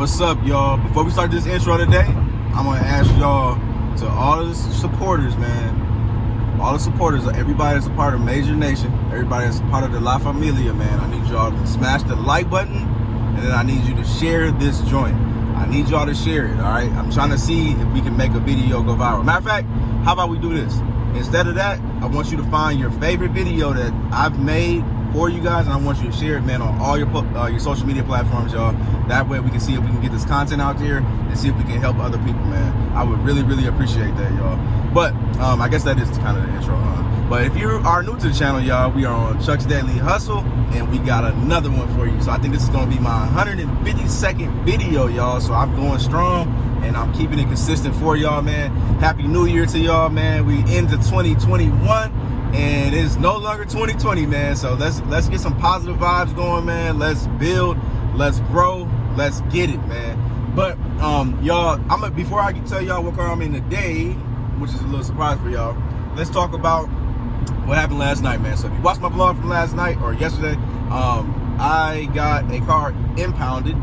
What's up, y'all? Before we start this intro today, I'm gonna ask y'all, to all the supporters, man, all the supporters, everybody that's a part of Major Nation, everybody that's a part of the La Familia, man, I need y'all to smash the like button, and then I need you to share this joint. I need y'all to share it, all right? I'm trying to see if we can make a video go viral. Matter of fact, how about we do this? Instead of that, I want you to find your favorite video that I've made for you guys, and I want you to share it, man, on all your social media platforms, y'all. That way we can see if we can get this content out there and see if we can help other people, man. I would really, really appreciate that, y'all. But I guess that is kind of the intro, huh? But if you are new to the channel, y'all, we are on Chuck's Deadly Hustle, and we got another one for you. So I think this is going to be my 152nd video, y'all. So I'm going strong, and I'm keeping it consistent for y'all, man. Happy New Year to y'all, man. We into 2021. And it's no longer 2020, man. So let's get some positive vibes going, man. Let's build, let's grow, let's get it, man. But y'all, before I tell y'all what car I'm in today, which is a little surprise for y'all, let's talk about what happened last night, man. So if you watched my vlog from last night or yesterday, I got a car impounded.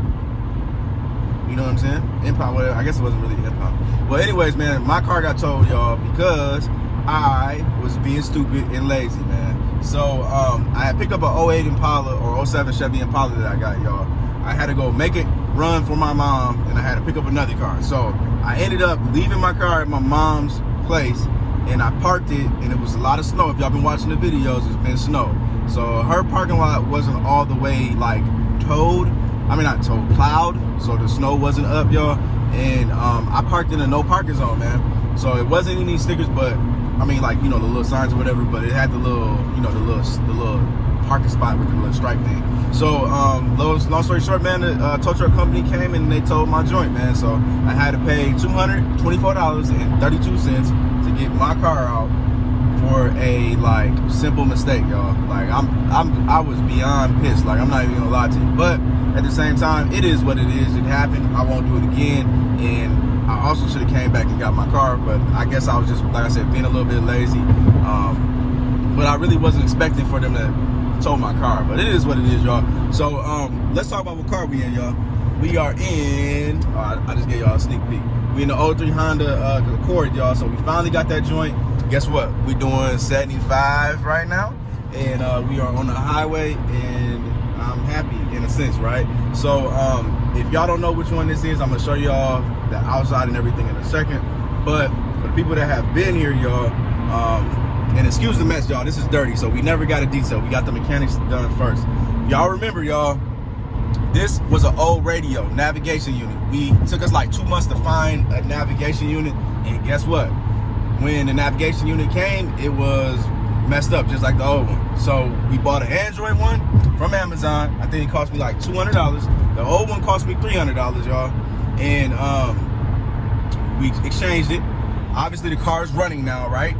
You know what I'm saying? Impound, whatever. I guess it wasn't really impound. Well, anyways, man, my car got towed, y'all, because I was being stupid and lazy, man. So I had picked up an 08 Impala or 07 Chevy Impala that I got, y'all. I had to go make it run for my mom, and I had to pick up another car. So I ended up leaving my car at my mom's place, and I parked it, and it was a lot of snow. If y'all been watching the videos, it's been snow. So her parking lot wasn't all the way like towed. I mean, not towed, plowed. So the snow wasn't up, y'all. And I parked in a no parking zone, man. So it wasn't any stickers, but I mean, like, you know, the little signs or whatever, but it had the little, you know, the little parking spot with the little stripe thing. So, long story short, man, the tow truck company came and they towed my joint, man. So I had to pay $224.32 to get my car out for a like simple mistake, y'all. Like I was beyond pissed. Like, I'm not even gonna lie to you, but at the same time, it is what it is. It happened. I won't do it again. And I also should have came back and got my car, but I guess I was just, like I said, being a little bit lazy. But I really wasn't expecting for them to tow my car, but it is what it is, y'all. So let's talk about what car we in, y'all. We are in, I just gave y'all a sneak peek. We in the 03 Honda Accord, y'all. So we finally got that joint. Guess what? We doing 75 right now, and we are on the highway, and I'm happy in a sense, right? So if y'all don't know which one this is, I'm gonna show y'all the outside and everything in a second. But for the people that have been here, y'all, and excuse the mess, y'all, this is dirty, so we never got a detail. We got the mechanics done first. Y'all remember, y'all, this was an old radio navigation unit. We took us like 2 months to find a navigation unit, and guess what? When the navigation unit came, it was messed up just like the old one. So we bought an Android one from Amazon. I think it cost me like $200. The old one cost me $300, y'all. And we exchanged it. Obviously the car is running now, right?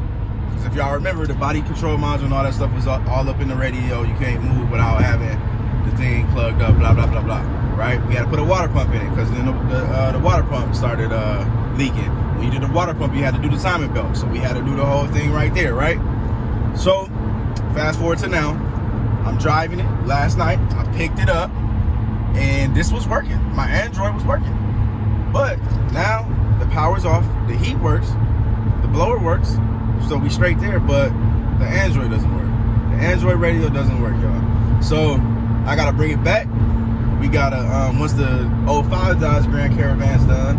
Because if y'all remember, the body control module and all that stuff was all up in the radio. You can't move without having the thing plugged up, blah, blah, blah, blah, right? We had to put a water pump in it, because then the water pump started leaking. When you did the water pump, you had to do the timing belt. So we had to do the whole thing right there, right? So fast forward to now, I'm driving it. Last night, I picked it up, and this was working. My Android was working. But now the power's off, the heat works, the blower works, so we straight there, but the Android doesn't work. The Android radio doesn't work, y'all. So I gotta bring it back. We gotta, once the 05 Dodge Grand Caravan's done,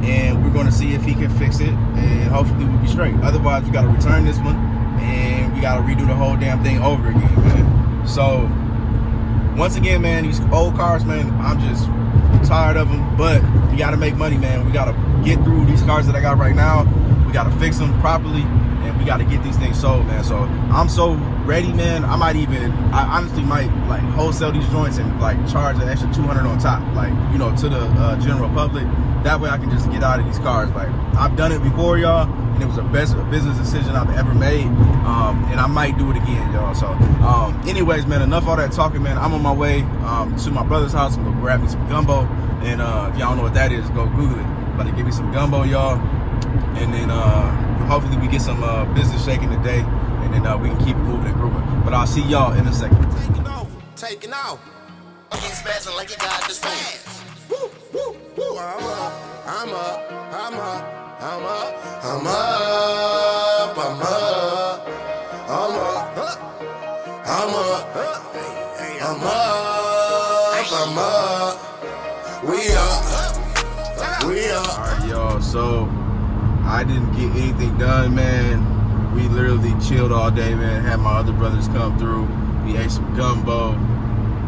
and we're gonna see if he can fix it, and hopefully we'll be straight. Otherwise, we gotta return this one, and we gotta redo the whole damn thing over again, man. So once again, man, these old cars, man, I'm just tired of them, but we gotta make money, man. We gotta get through these cars that I got right now. We gotta fix them properly, and we gotta get these things sold, man. So I'm so ready, man. I honestly might like wholesale these joints and like charge an extra $200 on top, like, you know, to the general public. That way I can just get out of these cars. Like, I've done it before, y'all, and it was the best business decision I've ever made, and I might do it again, y'all. So anyways, man, enough all that talking, man. I'm on my way to my brother's house. I'm gonna grab me some gumbo, and if y'all don't know what that is, go Google it. I'm about to give me some gumbo, y'all, and then hopefully we get some business shaking today, and then we can keep it moving and grooving. But I'll see y'all in a second. Taking off. He's spazzing like he got this fast. Woo, woo. I'm up. We up. Alright, y'all, so I didn't get anything done, man. We literally chilled all day, man. Had my other brothers come through. We ate some gumbo,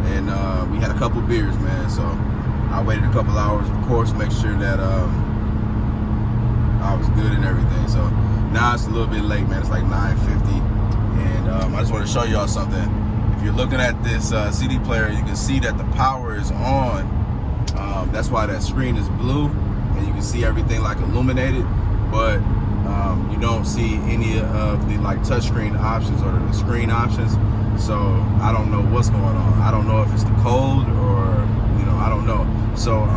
and we had a couple beers, man. So I waited a couple hours, of course, make sure that I was good and everything. So now it's a little bit late, man. It's like 9:50, and I just want to show y'all something. If you're looking at this CD player, you can see that the power is on. That's why that screen is blue, and you can see everything like illuminated, but you don't see any of the like touchscreen options or the screen options. So I don't know what's going on. I don't know if it's the code or, you know, I don't know. So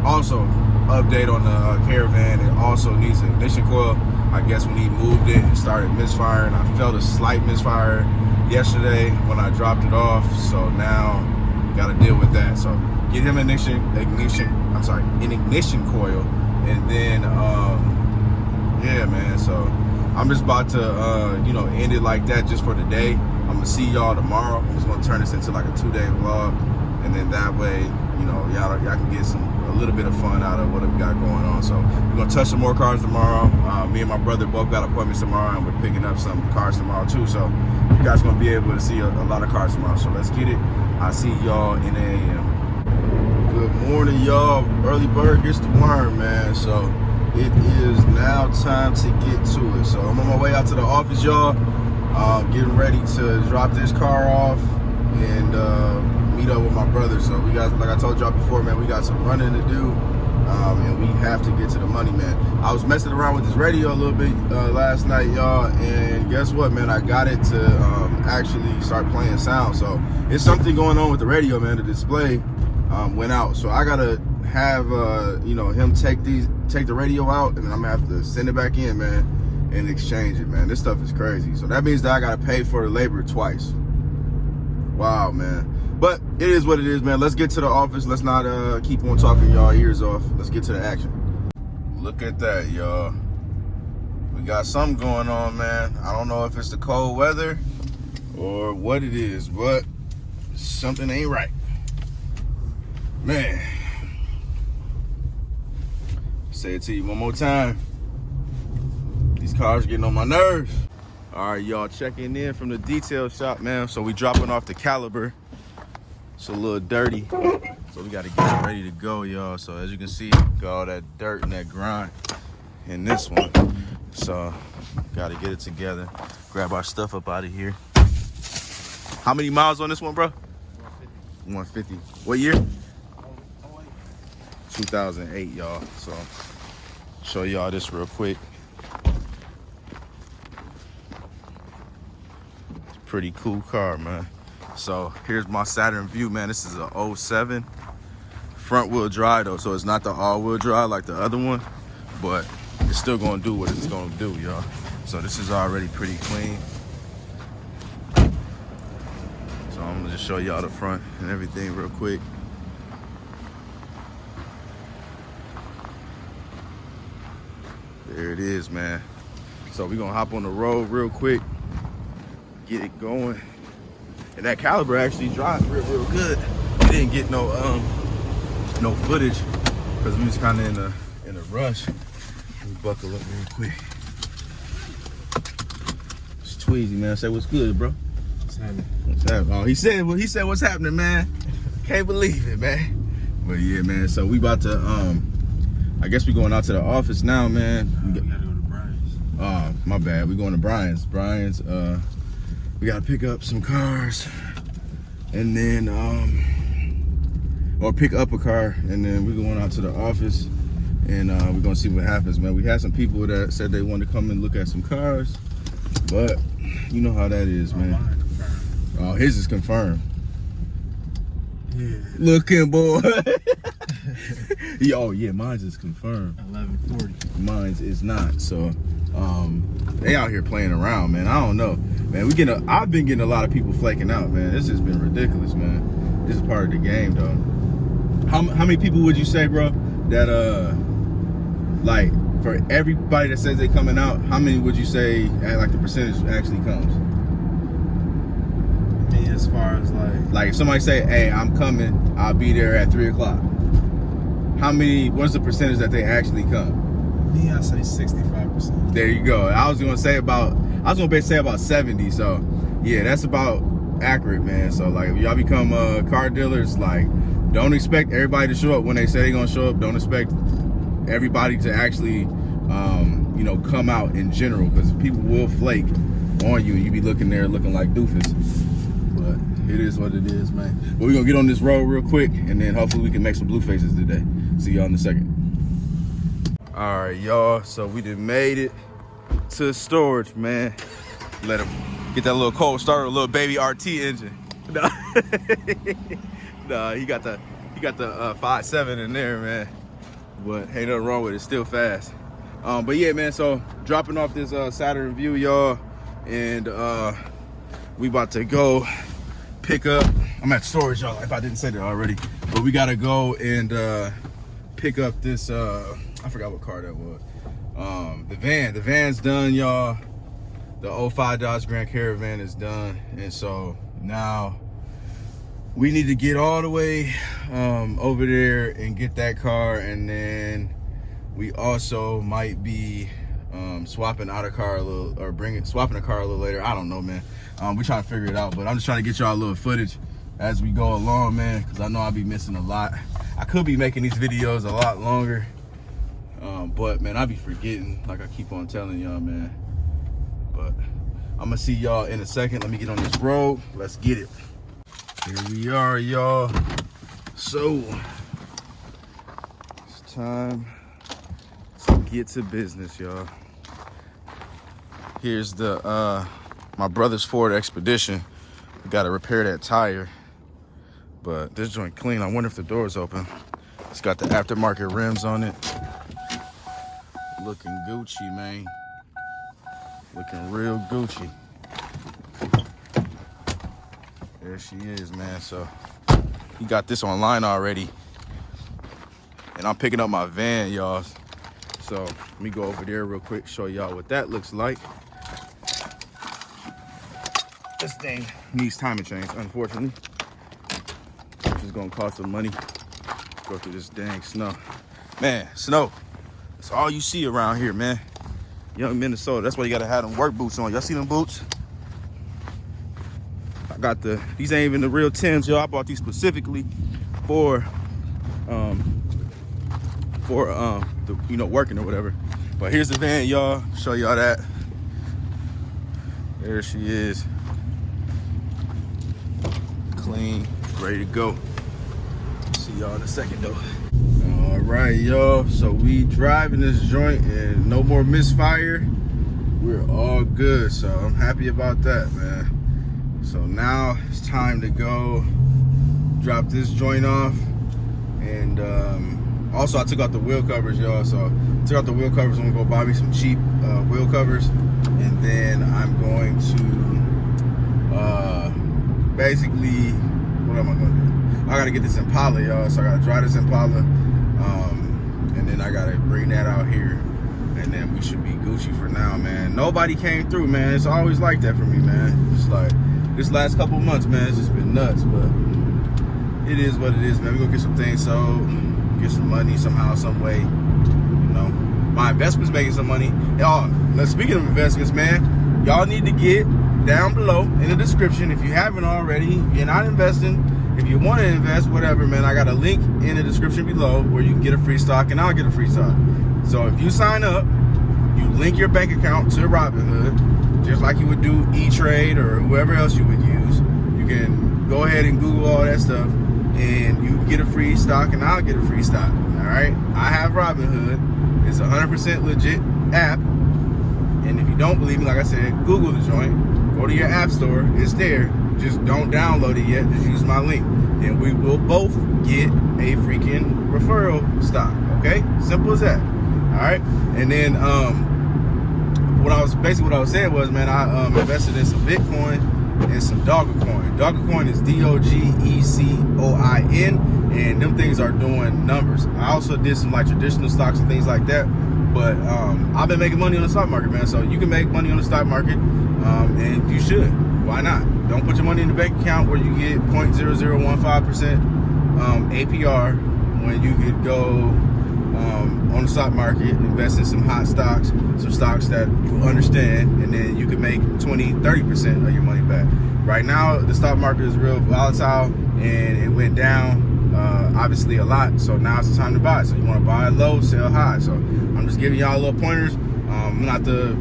also update on the Caravan. It also needs an ignition coil. I guess when he moved it, it started misfiring. I felt a slight misfire yesterday when I dropped it off. So now got to deal with that. So get him an ignition coil, and then yeah, man. So I'm just about to you know, end it like that just for today. I'm gonna see y'all tomorrow. I'm just gonna turn this into like a 2-day vlog, and then that way, you know, y'all can get a little bit of fun out of what we got going on. So we're gonna touch some more cars tomorrow. Me and my brother both got appointments tomorrow, and we're picking up some cars tomorrow too. So you guys gonna be able to see a lot of cars tomorrow. So let's get it. I'll see y'all in 8 a.m. Good morning, y'all. Early bird gets the worm, man. So it is now time to get to it. So I'm on my way out to the office, y'all. Getting ready to drop this car off and meet up with my brother. So we got, like I told y'all before, man, we got some running to do, and we have to get to the money, man. I was messing around with this radio a little bit last night, y'all, and guess what, man? I got it to actually start playing sound. So it's something going on with the radio, man. The display went out, so I gotta have you know, him take the radio out, and then I'm gonna have to send it back in, man, and exchange it, man. This stuff is crazy. So that means that I gotta pay for the labor twice. Wow, man. But it is what it is, man. Let's get to the office. Let's not keep on talking y'all ears off. Let's get to the action. Look at that, y'all. We got something going on, man. I don't know if it's the cold weather or what it is, but something ain't right, man. Say it to you one more time. These cars getting on my nerves. All right, y'all, checking in from the detail shop, man. So we dropping off the Caliber. It's a little dirty, so we got to get it ready to go, y'all. So as you can see, got all that dirt and that grime in this one. So got to get it together, grab our stuff up out of here. How many miles on this one, bro? 150. What year? 2008, y'all. So show y'all this real quick. It's a pretty cool car, man. So here's my Saturn view, man. This is a 07 front wheel drive though, so it's not the all wheel drive like the other one, but it's still gonna do what it's gonna do, y'all. So this is already pretty clean. So I'm gonna just show y'all the front and everything real quick. There it is, man. So we're gonna hop on the road real quick, get it going. And that Caliber actually drives real good. We didn't get no footage because we was kind of in a rush. Let me buckle up real quick. It's Tweezy, man. Say what's good, bro. What's happening? What's happening? Oh, he said what's happening, man. Can't believe it, man. But yeah, man. So we about to I guess we going out to the office now, man. We gotta go to Brian's. Oh, my bad. We going to Brian's. We gotta pick up some cars, and then or pick up a car, and then we're going out to the office, and we're gonna see what happens, man. We had some people that said they wanted to come and look at some cars, but you know how that is, man. Oh, his is confirmed. Yeah. Looking, boy. Oh yeah, mine's is confirmed. 1140. Mine's is not. So they out here playing around, man. I don't know, man. I've been getting a lot of people flaking out, man. This has been ridiculous, man. This is part of the game, though. How many people would you say, bro, that like for everybody that says they coming out, how many would you say like the percentage actually comes? Me, as far as Like if somebody say, hey, I'm coming, I'll be there at 3 o'clock. What's the percentage that they actually come? me, I say 65%. There you go. I was gonna say about 70. So yeah, that's about accurate, man. So like if y'all become car dealers, like don't expect everybody to show up when they say they're gonna show up. Don't expect everybody to actually you know, come out in general, because people will flake on you and you be looking there looking like doofus. But it is what it is, man. But we're gonna get on this road real quick and then hopefully we can make some blue faces today. See y'all in a second. All right, y'all, so we done made it to storage, man. Let him get that little cold starter, a little baby RT engine. Nah, he got the 5.7 in there, man. But ain't nothing wrong with it, it's still fast. But yeah, man, so dropping off this Saturn View, y'all, and we about to go pick up, I'm at storage, y'all, if I didn't say that already, but we gotta go and pick up this I forgot what car that was. The van's done, y'all. The 05 Dodge Grand Caravan is done, and so now we need to get all the way over there and get that car, and then we also might be swapping out a car a little, or swapping a car a little later. I don't know, man. We're trying to figure it out, but I'm just trying to get y'all a little footage as we go along, man, because I know I'll be missing a lot. I could be making these videos a lot longer, but man, I'll be forgetting, like I keep on telling y'all, man. But I'm gonna see y'all in a second. Let me get on this road. Let's get it. Here we are, y'all. So it's time to get to business, y'all. Here's the my brother's Ford Expedition. We gotta repair that tire, but this joint clean. I wonder if the door is open. It's got the aftermarket rims on it. Looking Gucci, man. Looking real Gucci. There she is, man. So he got this online already, and I'm picking up my van, y'all. So let me go over there real quick, show y'all what that looks like. This thing needs timing chains, unfortunately, which is gonna cost some money. Go through this dang snow, man. Snow, that's all you see around here, man. Young Minnesota, that's why you gotta have them work boots on. Y'all see them boots? I got these ain't even the real Timbs, y'all. I bought these specifically for the, you know, working or whatever. But here's the van, y'all. Show y'all that. There she is. Clean, ready to go. See y'all in a second though. All right, y'all. So we driving this joint and no more misfire. We're all good. So I'm happy about that, man. So now it's time to go drop this joint off. And also I took out the wheel covers, y'all. So I took out the wheel covers. I'm gonna go buy me some cheap wheel covers. And then I'm going to basically, what am I gonna do? I gotta get this Impala, y'all. So I gotta dry this Impala. And then I gotta bring that out here. And then we should be Gucci for now, man. Nobody came through, man. It's always like that for me, man. It's like this last couple months, man, it's just been nuts, but it is what it is, man. We gonna get some things sold, get some money somehow, some way. You know, my investment's making some money. Y'all, speaking of investments, man, y'all need to get down below in the description if you haven't already. If you're not investing, if you want to invest, whatever, man, I got a link in the description below where you can get a free stock and I'll get a free stock. So if you sign up, you link your bank account to Robinhood, just like you would do E-Trade or whoever else you would use. You can go ahead and Google all that stuff and you get a free stock and I'll get a free stock. All right, I have Robinhood. It's a 100% legit app. And if you don't believe me, like I said, Google the joint, go to your app store, it's there. Just don't download it yet, just use my link. And we will both get a freaking referral stock, okay? Simple as that, all right? And then what I was saying was, man, I invested in some Bitcoin and some Dogecoin. Dogecoin is Dogecoin. and them things are doing numbers. I also did some like traditional stocks and things like that, but I've been making money on the stock market, man. So you can make money on the stock market, and you should. Why not? Don't put your money in the bank account where you get 0.0015% APR when you could go on the stock market, invest in some hot stocks, some stocks that you understand, and then you can make 20-30% of your money back. Right now, the stock market is real volatile, and it went down obviously a lot, so now it's the time to buy. So you want to buy low, sell high. So I'm just giving y'all little pointers. I'm not the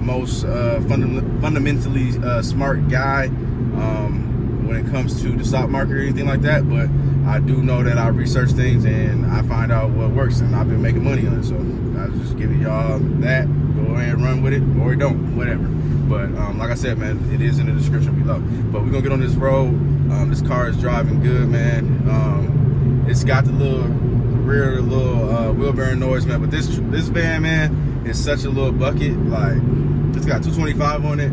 most fundamentally smart guy when it comes to the stock market or anything like that, but I do know that I research things and I find out what works, and I've been making money on it. So I was just giving y'all that. Go ahead and run with it, or don't, whatever. But like I said, man, it is in the description below. But we're gonna get on this road. This car is driving good, man. It's got the little rear wheel bearing noise, man. But this van, man, is such a little bucket. Like, it's got 225 on it,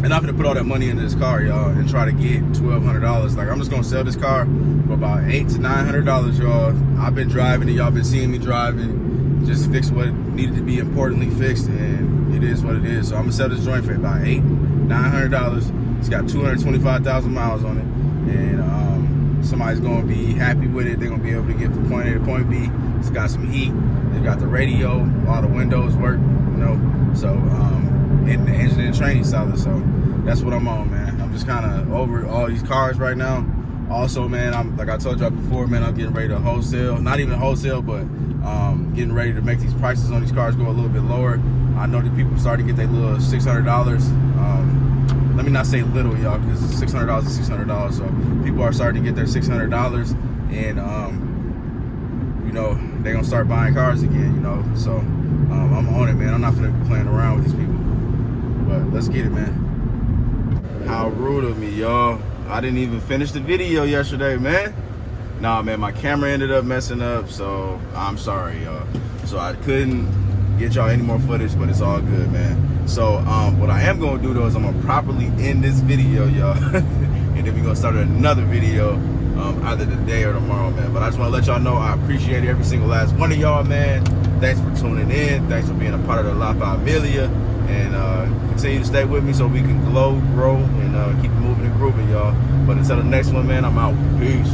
and I'm gonna put all that money into this car, y'all, and try to get $1,200. Like, I'm just gonna sell this car for about $800 to $900, y'all. I've been driving it, y'all been seeing me driving, just fix what needed to be importantly fixed, and it is what it is. So I'm gonna sell this joint for about $900. It's got 225,000 miles on it, and somebody's gonna be happy with it. They're gonna be able to get from point A to point B. It's got some heat. They got the radio, all the windows work, you know. So and the engine and training solid. So that's what I'm on, man. I'm just kind of over all these cars right now. Also, man, I'm like I told y'all before, man, I'm getting ready to wholesale. Not even wholesale, but getting ready to make these prices on these cars go a little bit lower. I know that people started to get their little $600. Let me not say little, y'all, because $600 is $600. So people are starting to get their $600, and you know, they're gonna start buying cars again, you know. So I'm on it, man. I'm not gonna be playing around with these people. But let's get it, man. How rude of me, y'all. I didn't even finish the video yesterday, man. Nah, man, my camera ended up messing up, so I'm sorry, y'all. So I couldn't get y'all any more footage, but it's all good, man. So what I am gonna do though is I'm gonna properly end this video, y'all. And then we're gonna start another video either today or tomorrow, man. But I just wanna let y'all know I appreciate every single last one of y'all, man. Thanks for tuning in. Thanks for being a part of the La Familia. And continue to stay with me so we can grow, and keep moving and grooving, y'all. But until the next one, man, I'm out. Peace.